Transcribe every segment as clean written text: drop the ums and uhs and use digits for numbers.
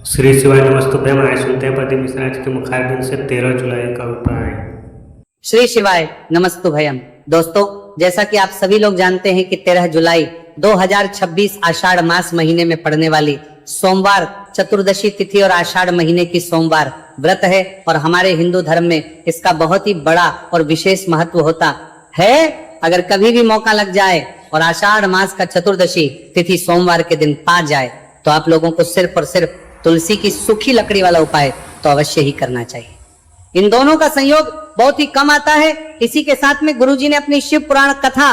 श्री शिवाय नमस्तुभ्यं। मैं सुनते हैं प्रदीप मिश्रा जी के मुखारबिंद से 13 जुलाई का उपाय। श्री शिवाय नमस्तुभ्यं। दोस्तों, जैसा कि आप सभी लोग जानते हैं कि 13 जुलाई 2026 आषाढ़ मास महीने में पड़ने वाली सोमवार चतुर्दशी तिथि और आषाढ़ महीने की सोमवार व्रत है और हमारे हिंदू धर्म में इसका बहुत ही बड़ा और विशेष महत्व होता है। अगर कभी भी मौका लग जाए और आषाढ़ मास का चतुर्दशी तिथि सोमवार के दिन पा जाए तो आप लोगों को सिर्फ और सिर्फ तुलसी की सूखी लकड़ी वाला उपाय तो अवश्य ही करना चाहिए। इन दोनों का संयोग बहुत ही कम आता है। इसी के साथ में गुरुजी ने अपनी शिव पुराण कथा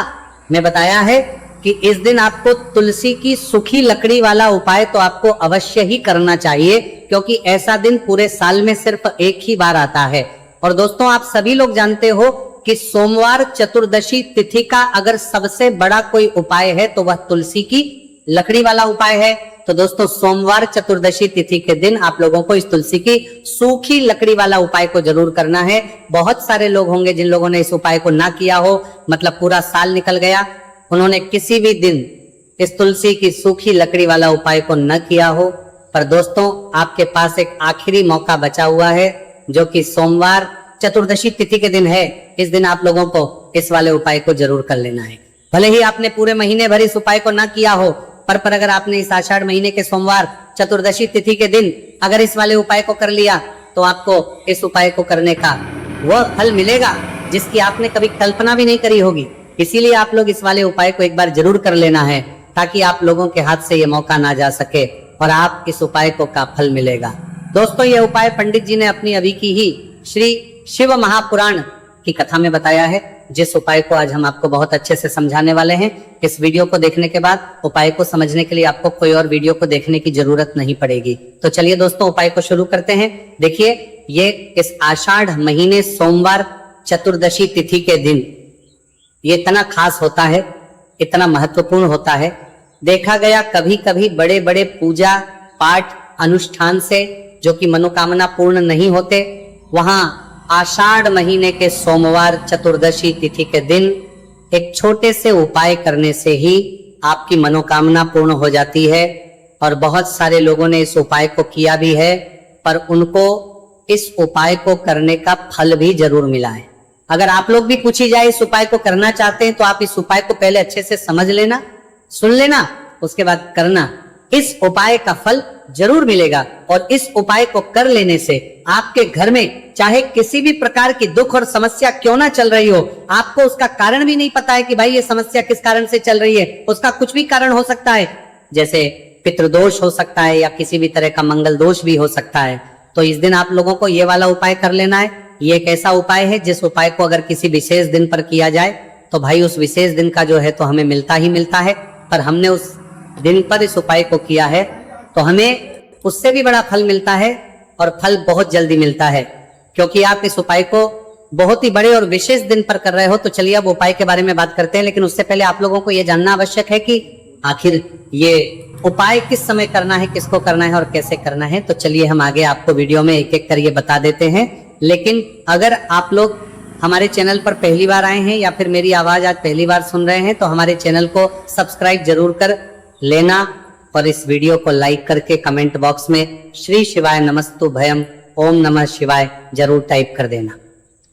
में बताया है कि इस दिन आपको तुलसी की सूखी लकड़ी वाला उपाय तो आपको अवश्य ही करना चाहिए, क्योंकि ऐसा दिन पूरे साल में सिर्फ एक ही बार आता है। और दोस्तों, आप सभी लोग जानते हो कि सोमवार चतुर्दशी तिथि का अगर सबसे बड़ा कोई उपाय है तो वह तुलसी की लकड़ी वाला उपाय है। तो दोस्तों, सोमवार चतुर्दशी तिथि के दिन आप लोगों को इस तुलसी की सूखी लकड़ी वाला उपाय को जरूर करना है। बहुत सारे लोग होंगे जिन लोगों ने इस उपाय को ना किया हो, मतलब पूरा साल निकल गया, उन्होंने किसी भी दिन इस तुलसी की सूखी लकड़ी वाला उपाय को न किया हो। पर दोस्तों, आपके पास एक आखिरी मौका बचा हुआ है, जो कि सोमवार चतुर्दशी तिथि के दिन है। इस दिन आप लोगों को इस वाले उपाय को जरूर कर लेना है। भले ही आपने पूरे महीने भर इस उपाय को ना किया हो, पर अगर आपने इस आषाढ़ महीने के सोमवार चतुर्दशी तिथि के दिन अगर इस वाले उपाय को कर लिया तो आपको इस उपाय को करने का वह फल मिलेगा जिसकी आपने कभी कल्पना भी नहीं करी होगी। इसीलिए आप लोग इस वाले उपाय को एक बार जरूर कर लेना है, ताकि आप लोगों के हाथ से ये मौका ना जा सके और आप इस उपाय को का फल मिलेगा। दोस्तों, ये उपाय पंडित जी ने अपनी अभी की ही श्री शिव महापुराण की कथा में बताया है, जिस उपाय को आज हम आपको बहुत अच्छे से समझाने वाले हैं। इस वीडियो को देखने के बाद उपाय को समझने के लिए आपको कोई और वीडियो को देखने की जरूरत नहीं पड़ेगी। तो चलिए दोस्तों, उपाय को शुरू करते हैं। देखिए, ये इस आषाढ़ महीने सोमवार चतुर्दशी तिथि के दिन ये इतना खास होता है, इतना महत्वपूर्ण होता है। देखा गया कभी कभी बड़े बड़े पूजा पाठ अनुष्ठान से जो कि मनोकामना पूर्ण नहीं होते, वहां आषाढ़ महीने के सोमवार चतुर्दशी तिथि के दिन एक छोटे से उपाय करने से ही आपकी मनोकामना पूर्ण हो जाती है। और बहुत सारे लोगों ने इस उपाय को किया भी है, पर उनको इस उपाय को करने का फल भी जरूर मिला है। अगर आप लोग भी पूछी जाए इस उपाय को करना चाहते हैं तो आप इस उपाय को पहले अच्छे से समझ लेना, सुन लेना, उसके बाद करना। इस उपाय का फल जरूर मिलेगा और इस उपाय को कर लेने से आपके घर में चाहे किसी भी प्रकार की दुख और समस्या क्यों ना चल रही हो, आपको उसका कारण भी नहीं पता है कि भाई ये समस्या किस कारण से चल रही है, उसका कुछ भी कारण हो सकता है, जैसे पितृदोष हो सकता है या किसी भी तरह का मंगल दोष भी हो सकता है। तो इस दिन आप लोगों को ये वाला उपाय कर लेना है। ये एक ऐसा उपाय है जिस उपाय को अगर किसी विशेष दिन पर किया जाए तो भाई उस विशेष दिन का जो है तो हमें मिलता ही मिलता है। पर हमने उस दिन पर इस उपाय को किया है तो हमें उससे भी बड़ा फल मिलता है और फल बहुत जल्दी मिलता है, क्योंकि आप इस उपाय को बहुत ही बड़े और विशेष दिन पर कर रहे हो। तो चलिए अब उपाय के बारे में बात करते हैं, लेकिन उससे पहले आप लोगों को यह जानना आवश्यक है कि आखिर ये उपाय किस समय करना है, किसको करना है और कैसे करना है। तो चलिए हम आगे आपको वीडियो में एक एक कर ये बता देते हैं। लेकिन अगर आप लोग हमारे चैनल पर पहली बार आए हैं या फिर मेरी आवाज आज पहली बार सुन रहे हैं तो हमारे चैनल को सब्सक्राइब जरूर कर लेना और इस वीडियो को लाइक करके कमेंट बॉक्स में श्री शिवाय नमस्तुभ्यं ओम नमः शिवाय जरूर टाइप कर देना।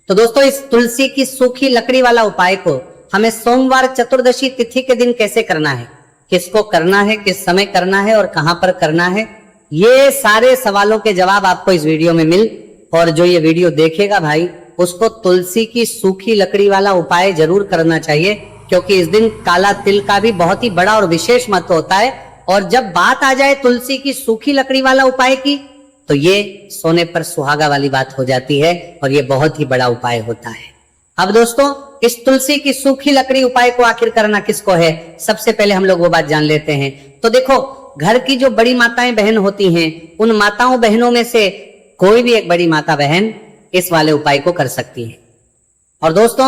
तो दोस्तों, इस तुलसी की सूखी लकड़ी वाला उपाय को हमें सोमवार चतुर्दशी तिथि के दिन कैसे करना है, किसको करना है, किस समय करना है और कहां पर करना है, ये सारे सवालों के जवाब आपको इस वीडियो में मिल। और जो ये वीडियो देखेगा भाई, उसको तुलसी की सूखी लकड़ी वाला उपाय जरूर करना चाहिए, क्योंकि इस दिन काला तिल का भी बहुत ही बड़ा और विशेष महत्व होता है। और जब बात आ जाए तुलसी की सूखी लकड़ी वाला उपाय की, तो ये सोने पर सुहागा वाली बात हो जाती है और ये बहुत ही बड़ा उपाय होता है। अब दोस्तों, इस तुलसी की सूखी लकड़ी उपाय को आखिर करना किसको है, सबसे पहले हम लोग वो बात जान लेते हैं। तो देखो, घर की जो बड़ी माताएं बहन होती हैं, उन माताओं बहनों में से कोई भी एक बड़ी माता बहन इस वाले उपाय को कर सकती है। और दोस्तों,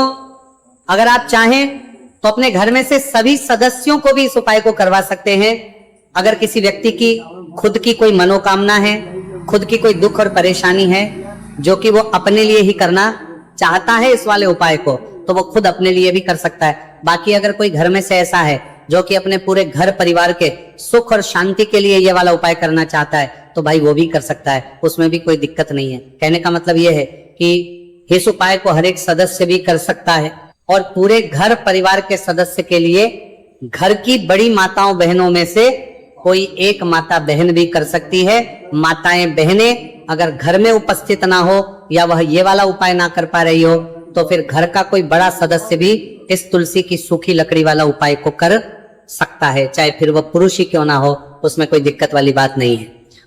अगर आप चाहें तो अपने घर में से सभी सदस्यों को भी इस उपाय को करवा सकते हैं। अगर किसी व्यक्ति की खुद की कोई मनोकामना है, खुद की कोई दुख और परेशानी है जो कि वो अपने लिए ही करना चाहता है इस वाले उपाय को, तो वो खुद अपने लिए भी कर सकता है। बाकी अगर कोई घर में से ऐसा है जो कि अपने पूरे घर परिवार के सुख और शांति के लिए ये वाला उपाय करना चाहता है, तो भाई वो भी कर सकता है, उसमें भी कोई दिक्कत नहीं है। कहने का मतलब ये है कि इस उपाय को हर एक सदस्य भी कर सकता है और पूरे घर परिवार के सदस्य के लिए घर की बड़ी माताओं बहनों में से कोई एक माता बहन भी कर सकती है। माताएं बहनें अगर घर में उपस्थित ना हो या वह ये वाला उपाय ना कर पा रही हो तो फिर घर का कोई बड़ा सदस्य भी इस तुलसी की सूखी लकड़ी वाला उपाय को कर सकता है, चाहे फिर वह पुरुष ही क्यों ना हो, उसमें कोई दिक्कत वाली बात नहीं है।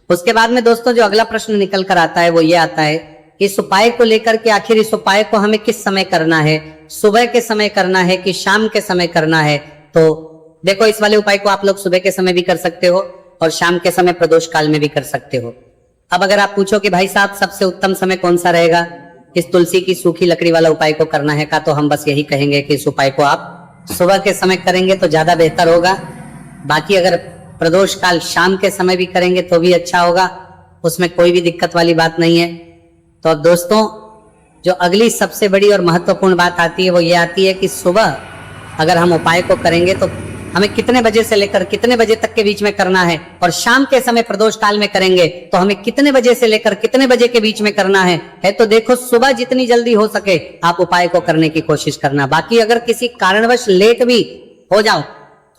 उसके बाद में दोस्तों जो अगला प्रश्न निकल कर आता है वो ये आता है, इस उपाय को लेकर के आखिर इस उपाय को हमें किस समय करना है, सुबह के समय करना है कि शाम के समय करना है? तो देखो, इस वाले उपाय को आप लोग सुबह के समय भी कर सकते हो और शाम के समय प्रदोष काल में भी कर सकते हो। अब अगर आप पूछो कि भाई साहब सबसे उत्तम समय कौन सा रहेगा इस तुलसी की सूखी लकड़ी वाला उपाय को करना है का, तो हम बस यही कहेंगे कि इस उपाय को आप सुबह के समय करेंगे तो ज्यादा बेहतर होगा। बाकी अगर प्रदोष काल शाम के समय भी करेंगे तो भी अच्छा होगा, उसमें कोई भी दिक्कत वाली बात नहीं है। तो अब दोस्तों जो अगली सबसे बड़ी और महत्वपूर्ण बात आती है वो ये आती है कि सुबह अगर हम उपाय को करेंगे तो हमें कितने बजे से लेकर कितने बजे तक के बीच में करना है, और शाम के समय प्रदोष काल में करेंगे तो हमें कितने बजे से लेकर कितने बजे के बीच में करना है तो देखो सुबह जितनी जल्दी हो सके आप उपाय को करने की कोशिश करना। बाकी अगर किसी कारणवश लेट भी हो जाओ,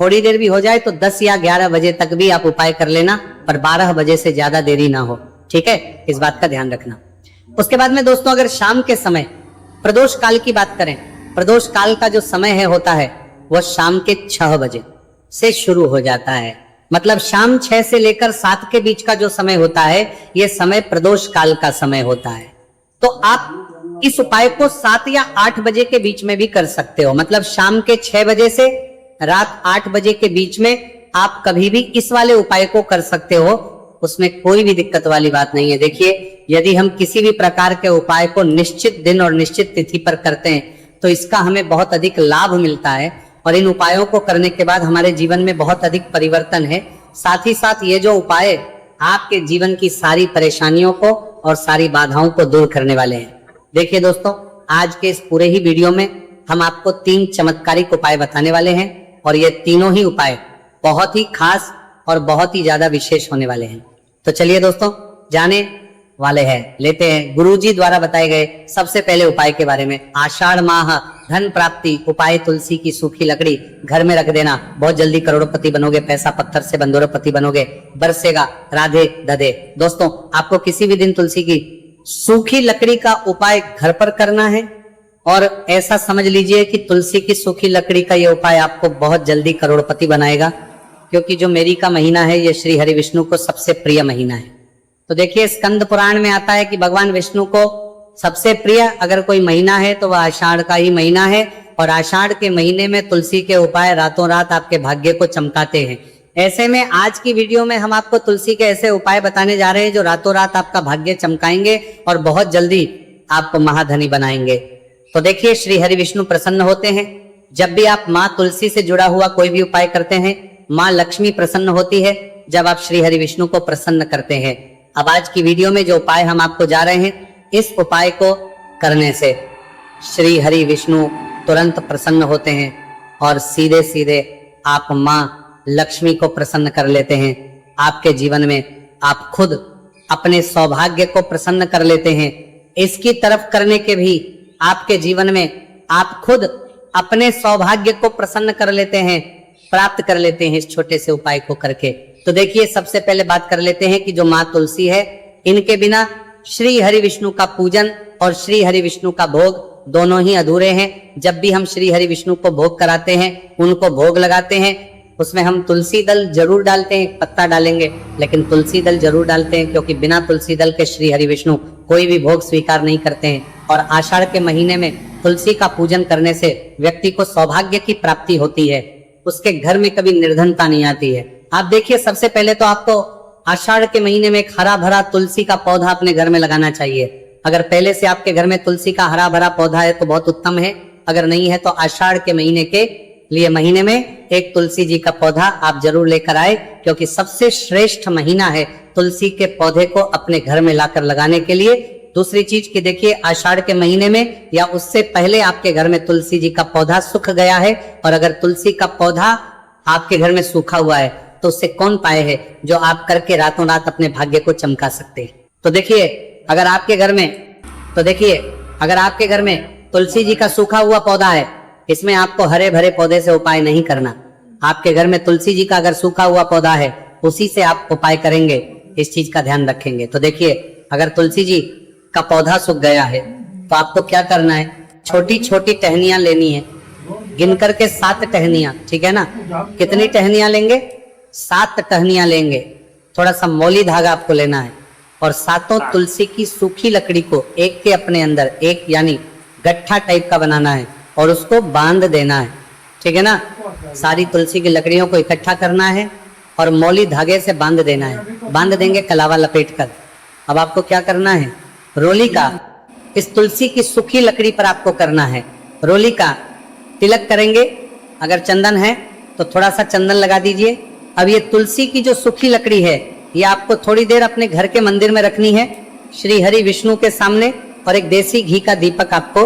थोड़ी देर भी हो जाए तो 10 या 11 बजे तक भी आप उपाय कर लेना, पर 12 बजे से ज्यादा देरी ना हो, ठीक है, इस बात का ध्यान रखना। उसके बाद में दोस्तों अगर शाम के समय प्रदोष काल की बात करें, प्रदोष काल का जो समय है होता है वह शाम के 6 बजे से शुरू हो जाता है। मतलब शाम 6 से लेकर 7 के बीच का जो समय होता है यह समय प्रदोष काल का समय होता है। तो आप इस उपाय को 7 या 8 बजे के बीच में भी कर सकते हो। मतलब शाम के 6 बजे से रात 8 बजे के बीच में आप कभी भी इस वाले उपाय को कर सकते हो, उसमें कोई भी दिक्कत वाली बात नहीं है। देखिए, यदि हम किसी भी प्रकार के उपाय को निश्चित दिन और निश्चित तिथि पर करते हैं तो इसका हमें बहुत अधिक लाभ मिलता है और इन उपायों को करने के बाद हमारे जीवन में बहुत अधिक परिवर्तन है। साथ ही साथ ये जो उपाय आपके जीवन की सारी परेशानियों को और सारी बाधाओं को दूर करने वाले हैं। देखिए दोस्तों, आज के इस पूरे ही वीडियो में हम आपको 3 चमत्कारिक उपाय बताने वाले हैं और ये तीनों ही उपाय बहुत ही खास और बहुत ही ज्यादा विशेष होने वाले हैं। तो चलिए दोस्तों जाने वाले हैं, लेते हैं गुरुजी द्वारा बताए गए सबसे पहले उपाय के बारे में। आषाढ़ माह धन प्राप्ति उपाय, तुलसी की सूखी लकड़ी घर में रख देना, बहुत जल्दी करोड़पति बनोगे, पैसा पत्थर से बंदोरपति बनोगे, बरसेगा, राधे दधे। दोस्तों आपको किसी भी दिन तुलसी की सूखी लकड़ी का उपाय घर पर करना है और ऐसा समझ लीजिए कि तुलसी की सूखी लकड़ी का यह उपाय आपको बहुत जल्दी करोड़पति बनाएगा, क्योंकि जो मेरी का महीना है यह श्री हरि विष्णु को सबसे प्रिय महीना है। तो देखिए, स्कंद पुराण में आता है कि भगवान विष्णु को सबसे प्रिय अगर कोई महीना है तो वह आषाढ़ का ही महीना है, और आषाढ़ के महीने में तुलसी के उपाय रातों रात आपके भाग्य को चमकाते हैं। ऐसे में आज की वीडियो में हम आपको तुलसी के ऐसे उपाय बताने जा रहे हैं जो रातों रात आपका भाग्य चमकाएंगे और बहुत जल्दी आपको महाधनी बनाएंगे। तो देखिए, श्री हरि विष्णु प्रसन्न होते हैं जब भी आप माँ तुलसी से जुड़ा हुआ कोई भी उपाय करते हैं। माँ लक्ष्मी प्रसन्न होती है जब आप श्री हरि विष्णु को प्रसन्न करते हैं। अब आज की वीडियो में जो उपाय हम आपको जा रहे हैं, इस उपाय को करने से श्री हरि विष्णु तुरंत प्रसन्न होते हैं और सीधे सीधे आप माँ लक्ष्मी को प्रसन्न कर लेते हैं। आपके जीवन में आप खुद अपने सौभाग्य को प्रसन्न कर लेते हैं। इसकी तरफ करने के भी आपके जीवन में आप खुद अपने सौभाग्य को प्रसन्न कर लेते हैं, प्राप्त कर लेते हैं इस छोटे से उपाय को करके। तो देखिए, सबसे पहले बात कर लेते हैं कि जो माँ तुलसी है, इनके बिना श्री हरि विष्णु का पूजन और श्री हरि विष्णु का भोग दोनों ही अधूरे हैं। जब भी हम श्री हरि विष्णु को भोग कराते हैं, उनको भोग लगाते हैं, उसमें हम तुलसी दल जरूर डालते हैं, पत्ता डालेंगे लेकिन तुलसी दल जरूर डालते हैं, क्योंकि बिना तुलसी दल के श्री हरि विष्णु कोई भी भोग स्वीकार नहीं करते हैं। और आषाढ़ के महीने में तुलसी का पूजन करने से व्यक्ति को सौभाग्य की प्राप्ति होती है, उसके घर में कभी निर्धनता नहीं आती है। आप देखिए, सबसे पहले तो आपको आषाढ़ के महीने में एक हरा भरा तुलसी का पौधा अपने घर में लगाना चाहिए। अगर पहले से आपके घर में तुलसी का हरा भरा पौधा है तो बहुत उत्तम है, अगर नहीं है तो आषाढ़ के महीने में एक तुलसी जी का पौधा आप जरूर लेकर आए, क्योंकि सबसे श्रेष्ठ महीना है तुलसी के पौधे को अपने घर में लाकर लगाने के लिए। दूसरी चीज की देखिए, आषाढ़ के महीने में या उससे पहले आपके घर में तुलसी जी का पौधा सूख गया है, और अगर तुलसी का पौधा आपके घर में सूखा हुआ है तो उससे कौन पाए है जो आप करके रातों रात अपने भाग्य को चमका सकते हैं। तो देखिए, अगर आपके घर में तुलसी जी का सूखा हुआ पौधा है, इसमें आपको हरे भरे पौधे से उपाय नहीं करना। आपके घर में तुलसी जी का अगर सूखा हुआ पौधा है, उसी से आप उपाय करेंगे, इस चीज का ध्यान रखेंगे। तो देखिए, अगर तुलसी जी का पौधा सूख गया है तो आपको क्या करना है, छोटी छोटी टहनियां लेनी है, गिन करके 7 टहनियां, ठीक है ना। कितनी टहनियां लेंगे? 7 टहनियां लेंगे। थोड़ा सा मौली धागा आपको लेना है और 7 तुलसी की सूखी लकड़ी को एक के अपने अंदर एक यानी गट्ठा टाइप का बनाना है और उसको बांध देना है, ठीक है ना। सारी तुलसी की लकड़ियों को इकट्ठा करना है और मौली धागे से बांध देना है। बांध देंगे कलावा लपेट कर। अब आपको क्या करना है, रोली का इस तुलसी की सूखी लकड़ी पर आपको करना है रोली का तिलक करेंगे। अगर चंदन है तो थोड़ा सा चंदन लगा दीजिए। अब ये तुलसी की जो सूखी लकड़ी है, ये आपको थोड़ी देर अपने घर के मंदिर में रखनी है, श्री हरि विष्णु के सामने, और एक देसी घी का दीपक आपको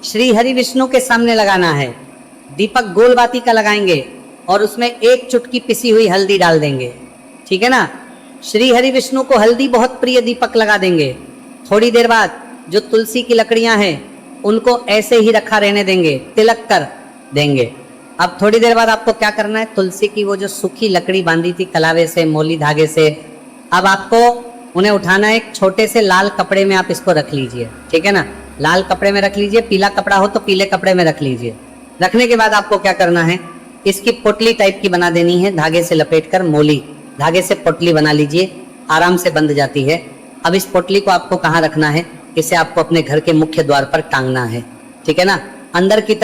श्री हरि विष्णु के सामने लगाना है। दीपक गोल बाती का लगाएंगे और उसमें 1 चुटकी पिसी हुई हल्दी डाल देंगे, ठीक है ना। श्री हरि विष्णु को हल्दी बहुत प्रिय, दीपक लगा देंगे। थोड़ी देर बाद जो तुलसी की लकड़ियां हैं उनको ऐसे ही रखा रहने देंगे, तिलक कर देंगे। अब थोड़ी देर बाद आपको क्या करना है, तुलसी की वो जो सूखी लकड़ी बांधी थी कलावे से, मौली धागे से, अब आपको उन्हें उठाना है। एक छोटे से लाल कपड़े में आप इसको रख लीजिए, ठीक है ना। लाल कपड़े में रख लीजिए, पीला कपड़ा हो तो पीले कपड़े में रख लीजिए। रखने के बाद आपको क्या करना है, इसकी पोटली टाइप की बना देनी है, धागे से लपेटकर मौली धागे से पोटली बना लीजिए, आराम से बंध जाती है। अब इस पोटली को आपको कहाँ रखना है, इसे आपको अपने घर के मुख्य द्वार पर टांगना है, ठीक है ना। अंदर की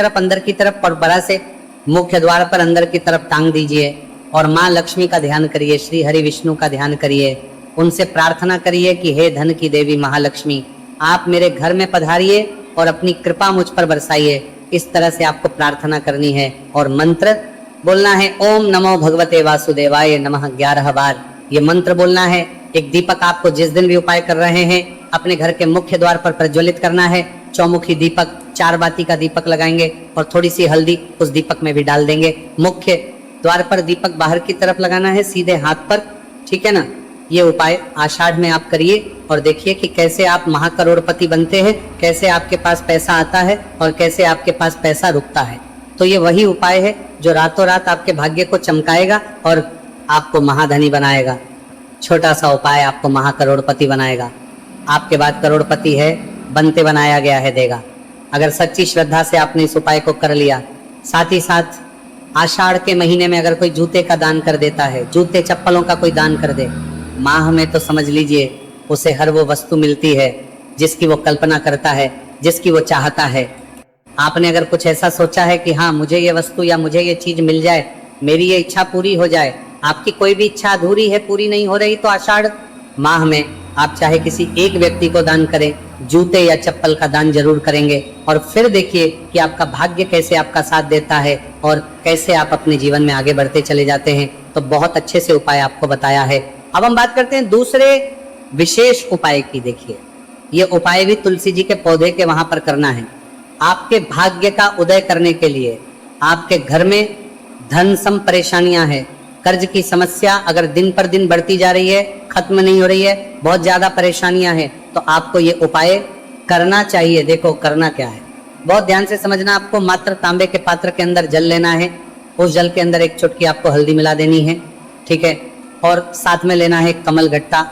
तरफ परपरा से मुख्य द्वार पर अंदर की तरफ टांग दीजिए और माँ लक्ष्मी का ध्यान करिए, श्री हरि विष्णु का ध्यान करिए, उनसे प्रार्थना करिए कि हे धन की देवी महालक्ष्मी, आप मेरे घर में पधारिए और अपनी कृपा मुझ पर बरसाइए। इस तरह से आपको प्रार्थना करनी है और मंत्र बोलना है, ओम नमो भगवते वासुदेवाय नमः 11 बार ये मंत्र बोलना है। एक दीपक आपको जिस दिन भी उपाय कर रहे हैं अपने घर के मुख्य द्वार पर प्रज्वलित करना है। चौमुखी दीपक, 4 बाती का दीपक लगाएंगे और थोड़ी सी हल्दी उस दीपक में भी डाल देंगे। मुख्य द्वार पर दीपक बाहर की तरफ लगाना है, सीधे हाथ पर, ठीक है ना। ये उपाय आषाढ़ में आप करिए और देखिए कि कैसे आप महाकरोड़पति बनते हैं, कैसे आपके पास पैसा आता है और कैसे आपके पास पैसा रुकता है। तो ये वही उपाय है जो रातों रात आपके भाग्य को चमकाएगा और आपको महाधनी बनाएगा। छोटा सा उपाय आपको महाकरोड़पति बनाएगा। आपके बाद करोड़पति है, बनते बनाया गया है देगा। अगर सच्ची श्रद्धा से आपने इस उपाय को कर लिया, साथ ही साथ आषाढ़ के महीने में अगर कोई जूते का दान कर देता है, जूते चप्पलों का कोई दान कर दे, माह में तो समझ लीजिए उसे हर वो वस्तु मिलती है जिसकी वो कल्पना करता है, जिसकी वो चाहता है। आपने अगर कुछ ऐसा सोचा है कि हाँ मुझे ये वस्तु या मुझे ये चीज मिल जाए, मेरी ये इच्छा पूरी हो जाए, आपकी कोई भी इच्छा अधूरी है, पूरी नहीं हो रही, तो आषाढ़ माह में आप चाहे किसी एक व्यक्ति को दान करें, जूते या चप्पल का दान जरूर करेंगे और फिर देखिए कि आपका भाग्य कैसे आपका साथ देता है और कैसे आप अपने जीवन में आगे बढ़ते चले जाते हैं। तो बहुत अच्छे से उपाय आपको बताया है। अब हम बात करते हैं दूसरे विशेष उपाय की। देखिए, ये उपाय भी तुलसी जी के पौधे के वहां पर करना है। आपके भाग्य का उदय करने के लिए आपके घर में धन सम परेशानियां हैं, कर्ज की समस्या अगर दिन पर दिन बढ़ती जा रही है, खत्म नहीं हो रही है, बहुत ज्यादा परेशानियां हैं, तो आपको ये उपाय करना चाहिए। देखो करना क्या है, बहुत ध्यान से समझना। आपको मात्र तांबे के पात्र के अंदर जल लेना है, उस जल के अंदर 1 चुटकी आपको हल्दी मिला देनी है, ठीक है, और साथ में लेना है कमल गट्टा।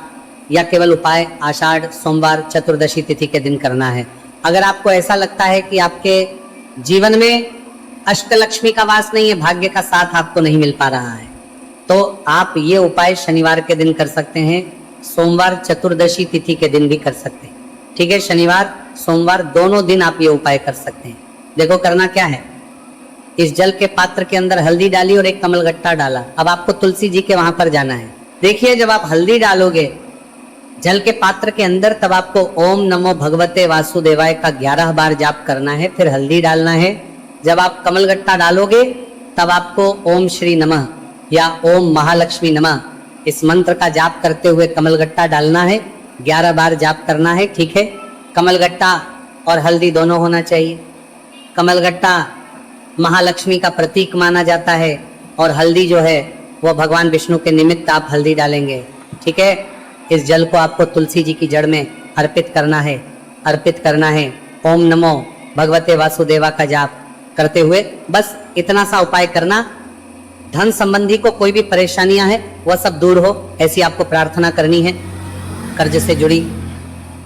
या केवल उपाय आषाढ़ सोमवार चतुर्दशी तिथि के दिन करना है। अगर आपको ऐसा लगता है कि आपके जीवन में अष्टलक्ष्मी का वास नहीं है, भाग्य का साथ आपको नहीं मिल पा रहा है, तो आप ये उपाय शनिवार के दिन कर सकते हैं, सोमवार चतुर्दशी तिथि के दिन भी कर सकते हैं, ठीक है। शनिवार सोमवार दोनों दिन आप ये उपाय कर सकते हैं। देखो करना क्या है, इस जल के पात्र के अंदर हल्दी डाली और एक कमलगट्टा डाला। अब आपको तुलसी जी के वहां पर जाना है। देखिए जब आप हल्दी डालोगे जल के पात्र के अंदर, तब आपको ओम नमो भगवते वासुदेवाय का 11 बार जाप करना है, फिर हल्दी डालना है। जब आप कमलगट्टा डालोगे तब आपको ओम श्री नमः या ओम महालक्ष्मी नमः इस मंत्र का जाप करते हुए कमलगट्टा डालना है, 11 बार जाप करना है, ठीक है। कमलगट्टा और हल्दी दोनों होना चाहिए। कमलगट्टा महालक्ष्मी का प्रतीक माना जाता है और हल्दी जो है वो भगवान विष्णु के निमित्त आप हल्दी डालेंगे। ठीक है, इस जल को आपको तुलसी जी की जड़ में अर्पित करना है। ओम नमो भगवते वासुदेवा का जाप करते हुए बस इतना सा उपाय करना। धन संबंधी को कोई भी परेशानियां हैं वह सब दूर हो, ऐसी आपको प्रार्थना करनी है। कर्ज से जुड़ी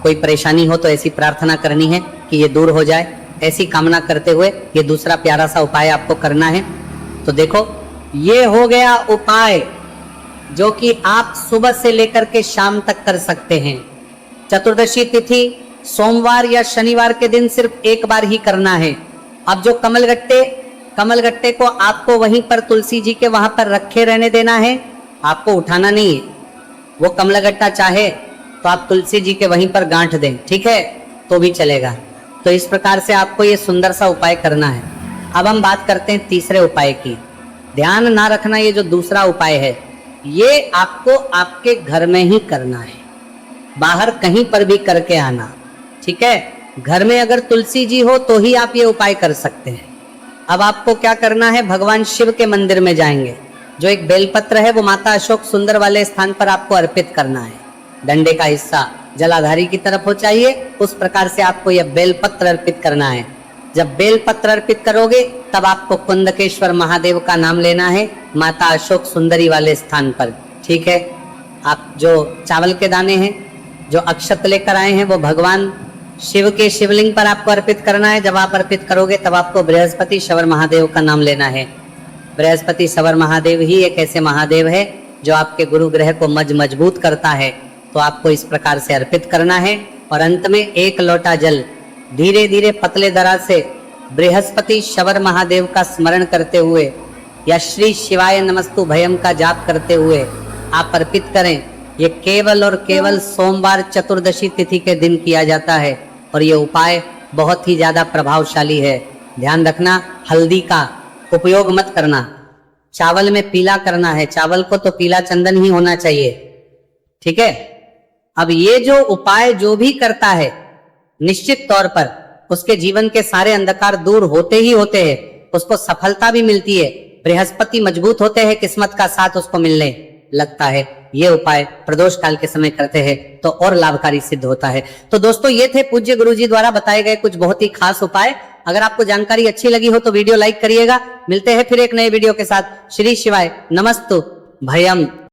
कोई परेशानी हो तो ऐसी प्रार्थना करनी है कि ये दूर हो जाए, ऐसी कामना करते हुए ये दूसरा प्यारा सा उपाय आपको करना है। तो देखो, ये हो गया उपाय जो कि आप सुबह से लेकर के शाम तक कर सकते हैं। चतुर्दशी तिथि सोमवार या शनिवार के दिन सिर्फ एक बार ही करना है। अब जो कमलगट्टे को आपको वहीं पर तुलसी जी के वहां पर रखे रहने देना है, आपको उठाना नहीं है। वो कमलगट्टा चाहे तो आप तुलसी जी के वहीं पर गांठ दें, ठीक है, तो भी चलेगा। तो इस प्रकार से आपको ये सुंदर सा उपाय करना है। अब हम बात करते हैं तीसरे उपाय की। ध्यान ना रखना, ये जो दूसरा उपाय है ये आपको आपके घर में ही करना है, बाहर कहीं पर भी करके आना। ठीक है, घर में अगर तुलसी जी हो तो ही आप ये उपाय कर सकते हैं। अब आपको क्या करना है, भगवान शिव के मंदिर में जाएंगे। जो एक बेलपत्र है वो माता अशोक सुंदर वाले स्थान पर आपको अर्पित करना है। डंडे का हिस्सा जलाधारी की तरफ हो चाहिए, उस प्रकार से आपको यह बेलपत्र अर्पित करना है। जब बेलपत्र अर्पित करोगे तब आपको कुंदकेश्वर महादेव का नाम लेना है माता अशोक सुंदरी वाले स्थान पर। ठीक है, आप जो चावल के दाने हैं, जो अक्षत लेकर आए हैं, वो भगवान शिव के शिवलिंग पर आपको अर्पित करना है। जब आप अर्पित करोगे तब आपको बृहस्पति शवर महादेव का नाम लेना है। बृहस्पति शवर महादेव ही एक ऐसे महादेव है जो आपके गुरु ग्रह को मजबूत करता है। तो आपको इस प्रकार से अर्पित करना है। और अंत में एक लोटा जल धीरे धीरे पतले दरा से बृहस्पति शवर महादेव का स्मरण करते हुए या श्री शिवाय नमस्तु भयम का जाप करते हुए आप अर्पित करें। ये केवल और केवल सोमवार चतुर्दशी तिथि के दिन किया जाता है और ये उपाय बहुत ही ज्यादा प्रभावशाली है। ध्यान रखना, हल्दी का उपयोग मत करना, चावल में पीला करना है। चावल को तो पीला चंदन ही होना चाहिए। ठीक है, अब ये जो उपाय जो भी करता है निश्चित तौर पर उसके जीवन के सारे अंधकार दूर होते ही होते हैं, उसको सफलता भी मिलती है। बृहस्पति मजबूत होते हैं, किस्मत का साथ उसको मिलने लगता है। ये उपाय प्रदोष काल के समय करते हैं तो और लाभकारी सिद्ध होता है। तो दोस्तों, ये थे पूज्य गुरुजी द्वारा बताए गए कुछ बहुत ही खास उपाय। अगर आपको जानकारी अच्छी लगी हो तो वीडियो लाइक करिएगा। मिलते हैं फिर एक नए वीडियो के साथ। श्री शिवाय नमस्तु भयम।